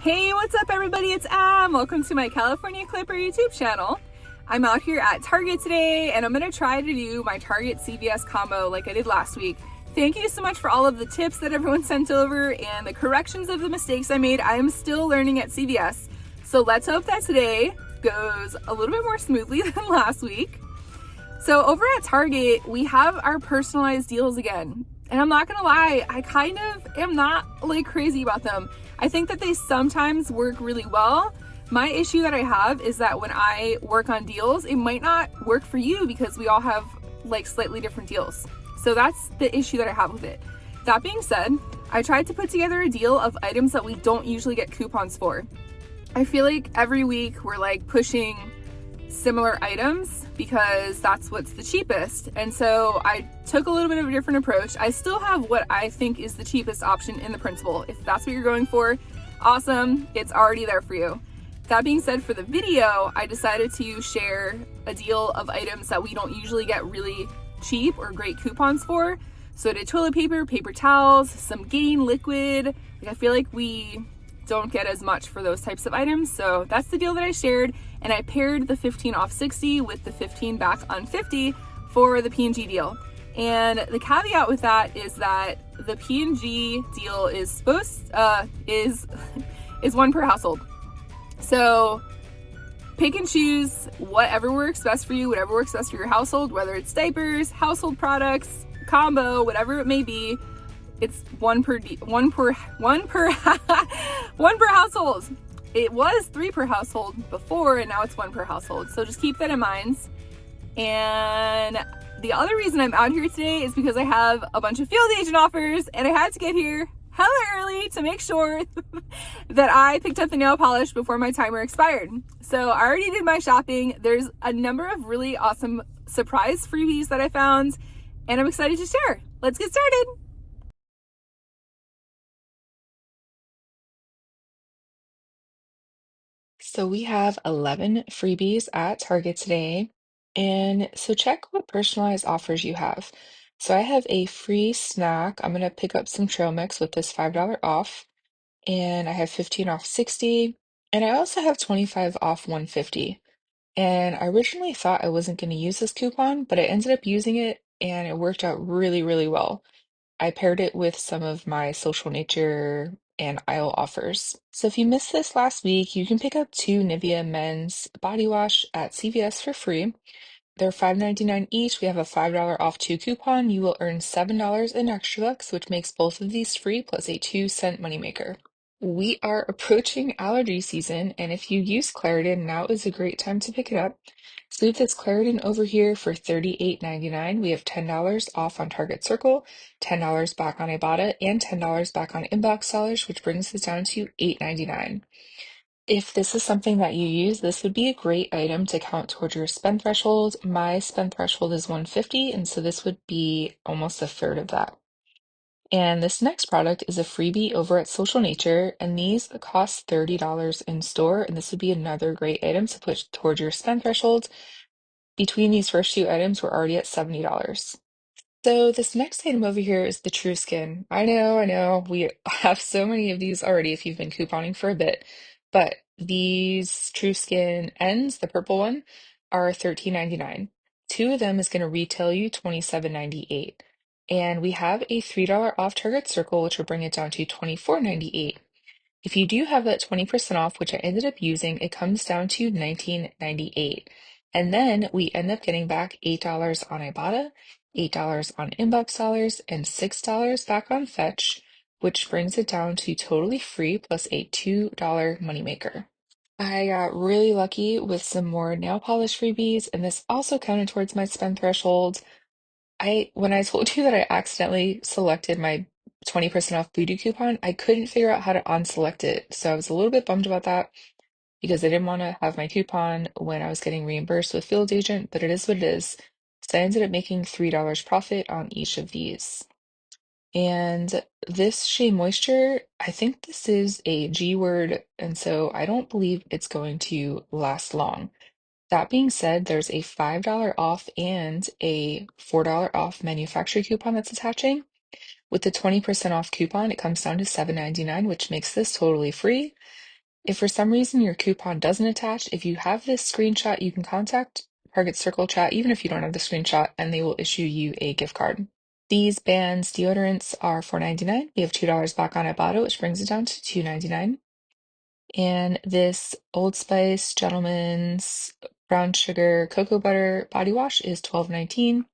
Hey, what's up everybody? It's Am. Welcome to my California Clipper YouTube channel. I'm out here at Target today and I'm gonna try to do my Target CVS combo like I did last week. Thank you so much for all of the tips that everyone sent over and the corrections of the mistakes I made. I am still learning at CVS. So let's hope that today goes a little bit more smoothly than last week. So over at Target, we have our personalized deals again. And I'm not gonna lie, I kind of am not like crazy about them. I think that they sometimes work really well. My issue that I have is that when I work on deals, it might not work for you because we all have like slightly different deals. So that's the issue that I have with it. That being said, I tried to put together a deal of items that we don't usually get coupons for. I feel like every week we're like pushing similar items because that's what's the cheapest. And so I took a little bit of a different approach. I still have what I think is the cheapest option in the Printable. If that's what you're going for, awesome, it's already there for you. That being said, for the video, I decided to share a deal of items that we don't usually get really cheap or great coupons for. So I did toilet paper, paper towels, some Gain liquid. Like I feel like we don't get as much for those types of items. So that's the deal that I shared, and I paired the 15 off 60 with the 15 back on 50 for the P&G deal. And the caveat with that is that the P&G deal is is one per household. So pick and choose whatever works best for you, whatever works best for your household, whether it's diapers, household products, combo, whatever it may be. It's one per household. It was 3 per household before, and now it's 1 per household. So just keep that in mind. And the other reason I'm out here today is because I have a bunch of field agent offers, and I had to get here hella early to make sure that I picked up the nail polish before my timer expired. So I already did my shopping. There's a number of really awesome surprise freebies that I found, and I'm excited to share. Let's get started. So we have 11 freebies at Target today. And so check what personalized offers you have. So I have a free snack. I'm going to pick up some trail mix with this $5 off. And I have 15 off 60. And I also have 25 off 150. And I originally thought I wasn't going to use this coupon, but I ended up using it and it worked out really, really well. I paired it with some of my Social Nature and aisle offers. So if you missed this last week, you can pick up 2 Nivea men's body wash at CVS for free. They're $5.99 each. We have a $5 off 2 coupon. You will earn $7 in extra bucks, which makes both of these free plus a 2-cent moneymaker. We are approaching allergy season, and if you use Claritin, now is a great time to pick it up. So we have this Claritin over here for $38.99. We have $10 off on Target Circle, $10 back on Ibotta, and $10 back on Inbox Dollars, which brings us down to $8.99. If this is something that you use, this would be a great item to count towards your spend threshold. My spend threshold is 150, and so this would be almost a third of that. And this next product is a freebie over at Social Nature, and these cost $30 in store, and this would be another great item to put towards your spend threshold. Between these first 2 items, we're already at $70. So this next item over here is the True Skin. I know, we have so many of these already if you've been couponing for a bit, but these True Skin ends, the purple one, are $13.99. 2 of them is going to retail you $27.98. And we have a $3 off Target Circle, which will bring it down to $24.98. If you do have that 20% off, which I ended up using, it comes down to $19.98. And then we end up getting back $8 on Ibotta, $8 on Inbox Dollars, and $6 back on Fetch, which brings it down to totally free plus a $2 moneymaker. I got really lucky with some more nail polish freebies, and this also counted towards my spend threshold. When I told you that I accidentally selected my 20% off Voodoo coupon, I couldn't figure out how to unselect it. So I was a little bit bummed about that because I didn't want to have my coupon when I was getting reimbursed with Field Agent, but it is what it is. So I ended up making $3 profit on each of these. And this Shea Moisture, I think this is a G word, and so I don't believe it's going to last long. That being said, there's a $5 off and a $4 off manufacturer coupon that's attaching. With the 20% off coupon, it comes down to $7.99, which makes this totally free. If for some reason your coupon doesn't attach, if you have this screenshot, you can contact Target Circle Chat, even if you don't have the screenshot, and they will issue you a gift card. These Bands deodorants are $4.99. We have $2 back on Ibotta, which brings it down to $2.99. And this Old Spice Gentleman's Brown Sugar Cocoa Butter Body Wash is $12.19.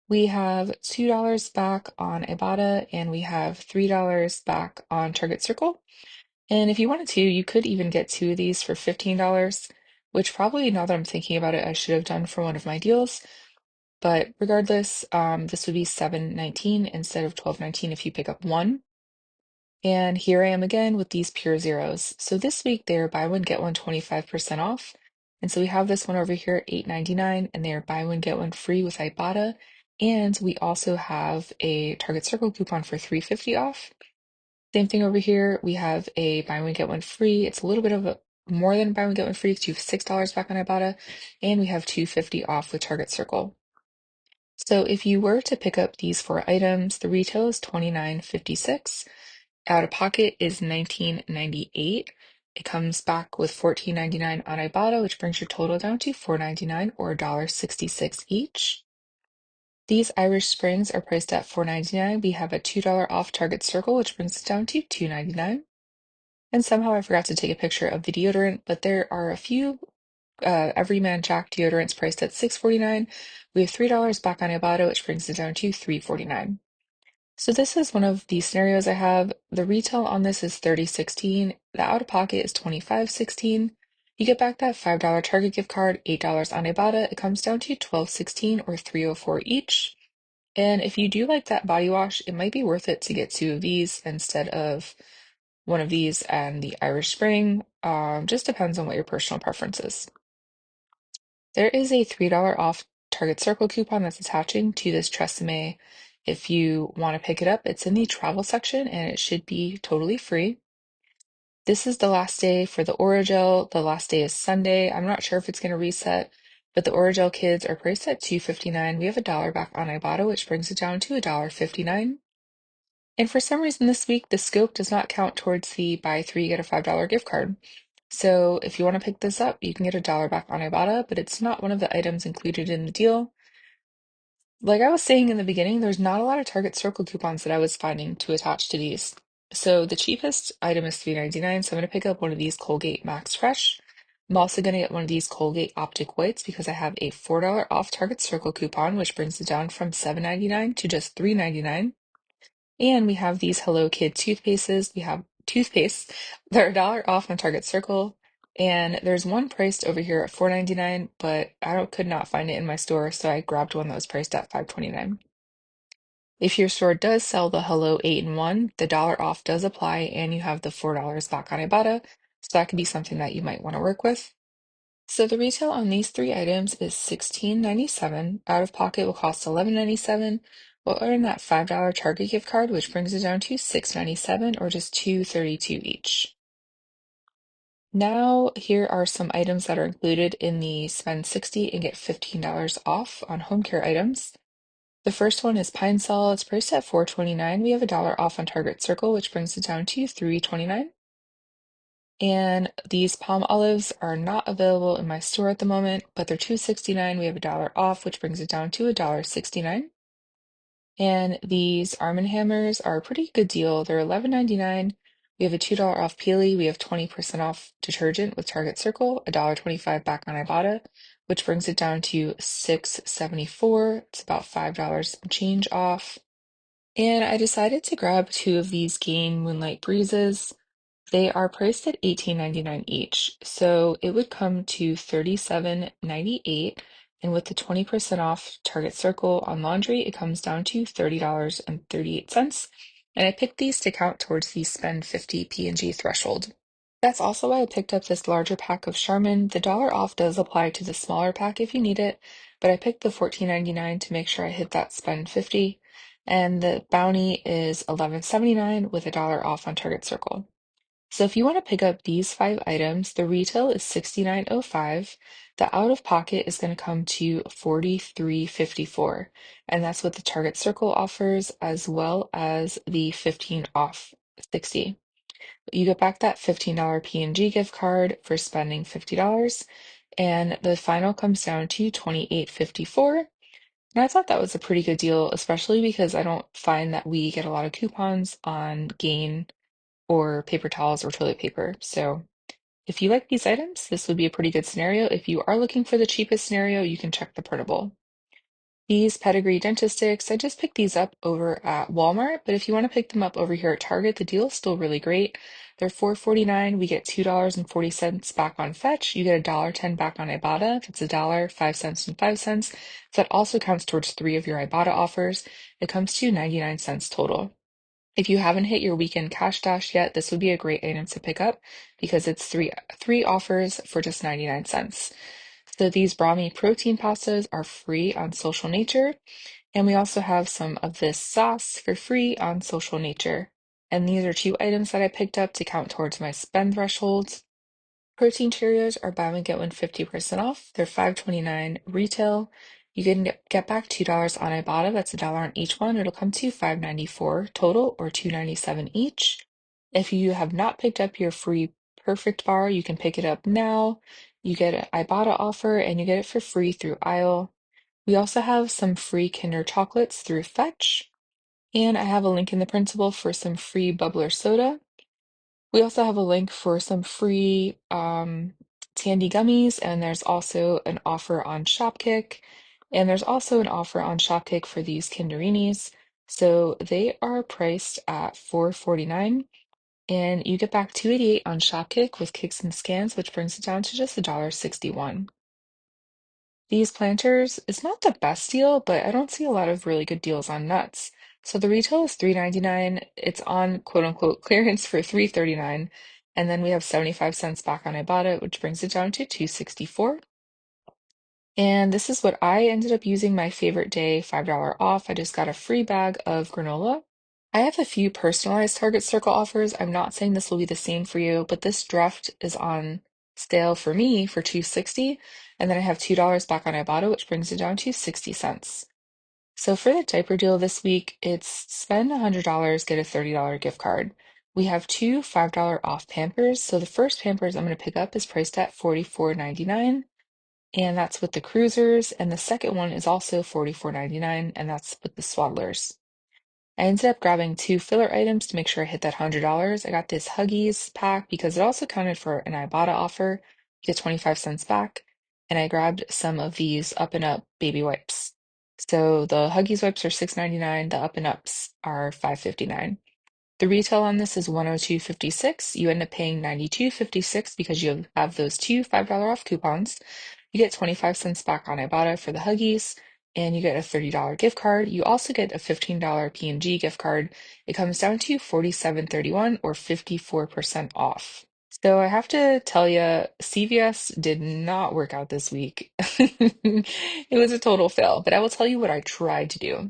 We have $2 back on Ibotta, and we have $3 back on Target Circle. And if you wanted to, you could even get two of these for $15, which probably, now that I'm thinking about it, I should have done for one of my deals. But regardless, this would be $7.19 instead of $12.19 if you pick up one. And here I am again with these Pure Zeros. So this week they're buy one, get one 25% off. And so we have this one over here at $8.99, and they're buy one, get one free with Ibotta. And we also have a Target Circle coupon for $3.50 off. Same thing over here. We have a buy one, get one free. It's a little bit of a more than buy one, get one free because you have $6 back on Ibotta. And we have $2.50 off with Target Circle. So if you were to pick up these four items, the retail is $29.56. Out of pocket is $19.98. It comes back with $14.99 on Ibotta, which brings your total down to $4.99 or $1.66 each. These Irish Springs are priced at $4.99. We have a $2 off Target Circle, which brings it down to $2.99. And somehow I forgot to take a picture of the deodorant, but there are a few Everyman Jack deodorants priced at $6.49. We have $3 back on Ibotta, which brings it down to $3.49. So this is one of the scenarios I have. The retail on this is $30.16. The out-of-pocket is $25.16. You get back that $5 Target gift card, $8 on Ibotta. It comes down to $12.16 or $3.04 each. And if you do like that body wash, it might be worth it to get two of these instead of one of these and the Irish Spring. Just depends on what your personal preference is. There is a $3 off Target Circle coupon that's attaching to this Tresemme. If you want to pick it up, it's in the travel section and it should be totally free. This is the last day for the Orajel. The last day is Sunday. I'm not sure if it's going to reset, but the Orajel kids are priced at $2.59. We have $1 back on Ibotta, which brings it down to $1.59. And for some reason this week, the scope does not count towards the buy three, get a $5 gift card. So if you want to pick this up, you can get $1 back on Ibotta, but it's not one of the items included in the deal. Like I was saying in the beginning, there's not a lot of Target Circle coupons that I was finding to attach to these. So the cheapest item is $3.99, so I'm going to pick up one of these Colgate Max Fresh. I'm also going to get one of these Colgate Optic Whites because I have a $4 off Target Circle coupon, which brings it down from $7.99 to just $3.99. And we have these Hello Kid toothpastes. We have toothpaste. They're $1 off on Target Circle. And there's one priced over here at $4.99, but could not find it in my store, so I grabbed one that was priced at $5.29. If your store does sell the Hello 8-in-1, the $1 off does apply, and you have the $4 back on Ibotta, so that could be something that you might want to work with. So the retail on these three items is $16.97. Out of pocket will cost $11.97. We'll earn that $5 Target gift card, which brings it down to $6.97 or just $2.32 each. Now, here are some items that are included in the spend 60 and get $15 off on home care items. The first one is Pine Sol. It's priced at $4.29. We have $1 off on Target Circle, which brings it down to $3.29. And these palm olives are not available in my store at the moment, but they're $2.69. We have $1 off, which brings it down to $1.69. And these Arm & Hammers are a pretty good deal. They're $11.99. We have a $2 off Peely. We have 20% off detergent with Target Circle, $1.25 back on Ibotta, which brings it down to $6.74. It's about $5 and change off. And I decided to grab two of these Gain Moonlight Breezes. They are priced at $18.99 each, so it would come to $37.98, and with the 20% off Target Circle on laundry, it comes down to $30.38, and I picked these to count towards the spend 50 P&G threshold. That's also why I picked up this larger pack of Charmin. The $1 off does apply to the smaller pack if you need it, but I picked the $14.99 to make sure I hit that spend 50, and the Bounty is $11.79 with $1 off on Target Circle. So if you want to pick up these five items, the retail is $69.05. The out of pocket is going to come to $43.54. And that's what the Target Circle offers, as well as the 15 off 60. You get back that $15 P&G gift card for spending $50, and the final comes down to $28.54. And I thought that was a pretty good deal, especially because I don't find that we get a lot of coupons on Gain or paper towels or toilet paper. So if you like these items, this would be a pretty good scenario. If you are looking for the cheapest scenario, you can check the printable. These Pedigree Dentist Sticks, I just picked these up over at Walmart, but if you want to pick them up over here at Target, the deal is still really great. They're $4.49. We get $2.40 back on Fetch. You get $1.10 back on Ibotta. That's a dollar, 5 cents, and 5 cents. That also counts towards 3 of your Ibotta offers. It comes to 99 cents total. If you haven't hit your weekend cash dash yet, this would be a great item to pick up because it's three offers for just 99 cents. So these Brahmi protein pastas are free on Social Nature, and we also have some of this sauce for free on Social Nature. And these are 2 items that I picked up to count towards my spend thresholds. Protein Cheerios are buy one get one 50% off. They're $5.29 retail. You can get back $2 on Ibotta. That's a dollar on each one. It'll come to $5.94 total or $2.97 each. If you have not picked up your free Perfect Bar, you can pick it up now. You get an Ibotta offer and you get it for free through Aisle. We also have some free Kinder chocolates through Fetch. And I have a link in the printable for some free bubbler soda. We also have a link for some free Tandy gummies, and there's also an offer on SHOPKICK, and there's also an offer on SHOPKICK for these Kinderinis. So they are priced at $4.49, and you get back $2.88 on SHOPKICK with kicks and scans, which brings it down to just $1.61. These planters, it's not the best deal, but I don't see a lot of really good deals on nuts. So the retail is $3.99. It's on quote unquote clearance for $3.39. And then we have 75 cents back on Ibotta, which brings it down to $2.64. And this is what I ended up using my favorite day, $5 off. I just got a free bag of granola. I have a few personalized Target Circle offers. I'm not saying this will be the same for you, but this draft is on sale for me for $2.60, and then I have $2 back on Ibotta, which brings it down to 60 cents. So for the diaper deal this week, it's spend $100, get a $30 gift card. We have 2 $5 off Pampers. So the first Pampers I'm going to pick up is priced at $44.99, and that's with the Cruisers, and the second one is also $44.99, and that's with the Swaddlers. I ended up grabbing 2 filler items to make sure I hit that $100. I got this Huggies pack because it also counted for an Ibotta offer. You get 25 cents back. And I grabbed some of these Up and Up baby wipes. So the Huggies wipes are $6.99. The Up and Ups are $5.59. The retail on this is $102.56. You end up paying $92.56 because you have those 2 $5 off coupons. You get 25 cents back on Ibotta for the Huggies, and you get a $30 gift card. You also get a $15 P&G gift card. It comes down to $47.31 or 54% off. So I have to tell you, CVS did not work out this week. It was a total fail, but I will tell you what I tried to do.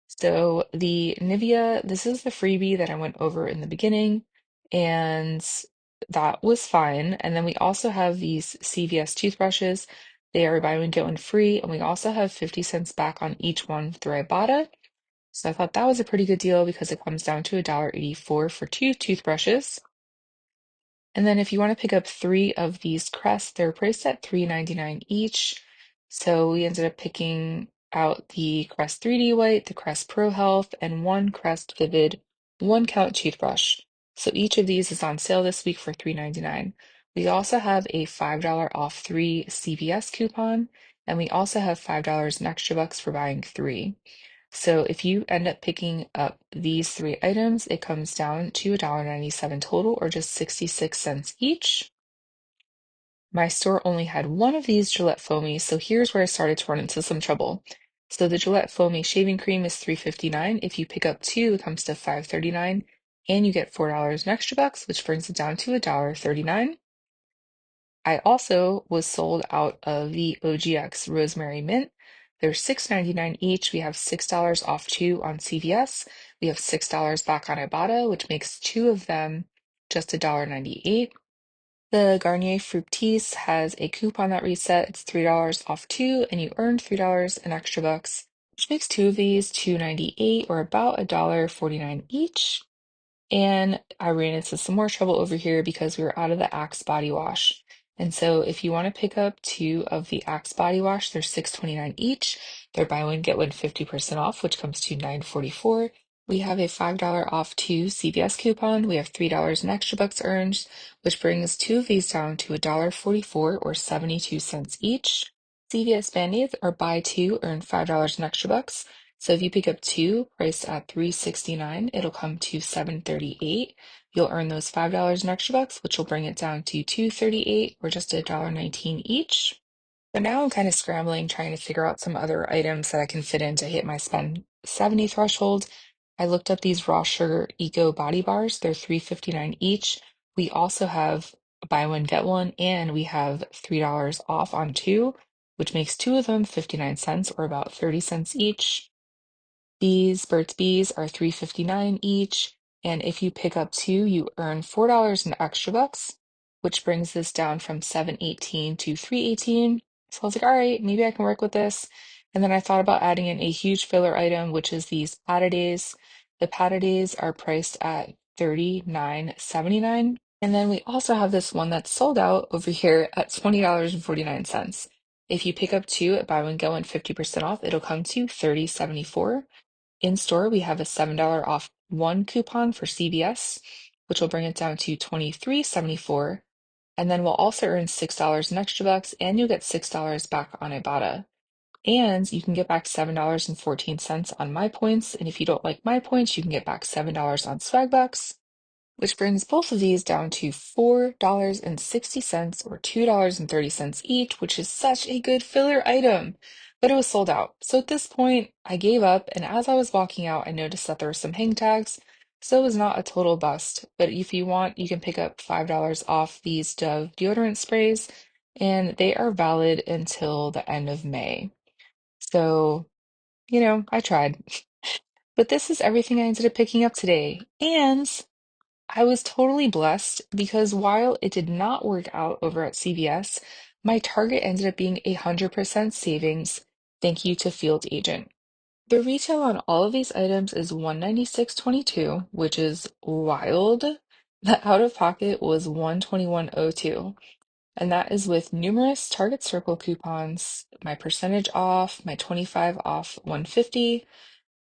So the Nivea, this is the freebie that I went over in the beginning, and that was fine. And then we also have these CVS toothbrushes. They are buy one, get one free, and we also have 50 cents back on each one through Ibotta. So I thought that was a pretty good deal because it comes down to $1.84 for 2 toothbrushes. And then if you want to pick up 3 of these crests, they're priced at $3.99 each. So we ended up picking out the Crest 3D White, the Crest Pro Health, and 1 Crest Vivid 1 count toothbrush. So each of these is on sale this week for $3.99. We also have a $5 off 3 CVS coupon, and we also have $5 in extra bucks for buying 3. So if you end up picking up these 3 items, it comes down to $1.97 total or just 66 cents each. My store only had 1 of these Gillette Foamies, so here's where I started to run into some trouble. So the Gillette Foamy shaving cream is $3.59. If you pick up 2, it comes to $5.39, and you get $4 in extra bucks, which brings it down to $1.39. I also was sold out of the OGX Rosemary Mint. They're $6.99 each. We have $6 off 2 on CVS. We have $6 back on Ibotta, which makes 2 of them just $1.98. The Garnier Fructis has a coupon that reset. It's $3 off 2, and you earn $3 in extra bucks, which makes 2 of these $2.98 or about $1.49 each. And I ran into some more trouble over here because we were out of the Axe body wash. And so if you want to pick up two of the Axe body wash, they're $6.29 each. They're buy one, get one 50% off, which comes to $9.44. We have a $5 off two CVS coupon. We have $3 in extra bucks earned, which brings two of these down to $1.44 or 72 cents each. CVS Band-Aids are buy two, earn $5 in extra bucks. So if you pick up two priced at $3.69, it'll come to $7.38. You'll earn those $5 in extra bucks, which will bring it down to $2.38 or just $1.19 each. So now I'm kind of scrambling, trying to figure out some other items that I can fit in to hit my spend 70 threshold. I looked up these raw sugar eco body bars. They're $3.59 each. We also have buy one, get one, and we have $3 off on two, which makes two of them 59 cents or about 30 cents each. These Burt's Bees are $3.59 each, and if you pick up two, you earn $4 in extra bucks, which brings this down from $7.18 to $3.18. So I was like, all right, maybe I can work with this. And then I thought about adding in a huge filler item, which is these Patadays. The Patadays are priced at $39.79. And then we also have this one that's sold out over here at $20.49. If you pick up two at buy one, get one 50% off, it'll come to $30.74. In store, we have a $7 off one coupon for CVS, which will bring it down to $23.74. And then we'll also earn $6 in extra bucks, and you'll get $6 back on Ibotta. And you can get back $7.14 on my points. And if you don't like my points, you can get back $7 on swag bucks, which brings both of these down to $4.60 or $2.30 each, which is such a good filler item. But it was sold out. So at this point, I gave up, and as I was walking out, I noticed that there were some hang tags. So it was not a total bust. But if you want, you can pick up $5 off these Dove deodorant sprays, and they are valid until the end of May. So, I tried. But this is everything I ended up picking up today. And I was totally blessed because while it did not work out over at CVS, my Target ended up being 100% savings. Thank you to Field Agent. The retail on all of these items is $196.22, which is wild. The out of pocket was $121.02, and that is with numerous Target Circle coupons, my percentage off, my 25 off 150,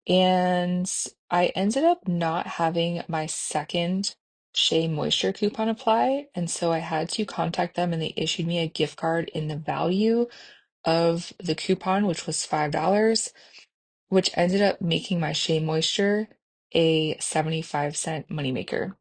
and I ended up not having my second Shea Moisture coupon apply. And so I had to contact them and they issued me a gift card in the value of the coupon, which was $5, which ended up making my Shea Moisture a 75-cent moneymaker.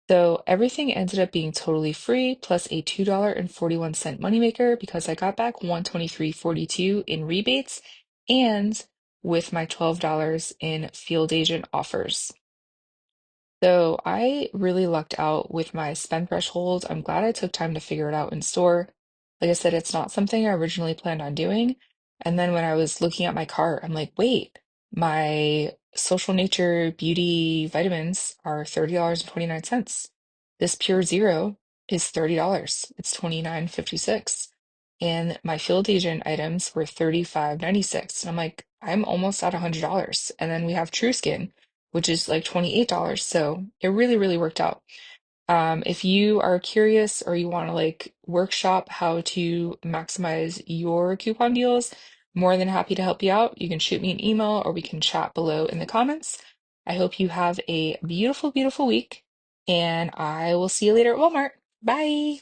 So everything ended up being totally free, plus a $2.41 moneymaker because I got back $123.42 in rebates and with my $12 in field agent offers. So I really lucked out with my spend threshold. I'm glad I took time to figure it out in store. Like I said, it's not something I originally planned on doing. And then when I was looking at my cart, I'm like, wait, my Social Nature Beauty vitamins are $30.29. This Pure Zero is $30. It's $29.56. And my field agent items were $35.96. And I'm like, I'm almost at $100. And then we have True Skin, which is like $28. So it really, really worked out. If you are curious or you want to like workshop how to maximize your coupon deals, more than happy to help you out. You can shoot me an email or we can chat below in the comments. I hope you have a beautiful, beautiful week, and I will see you later at Walmart. Bye.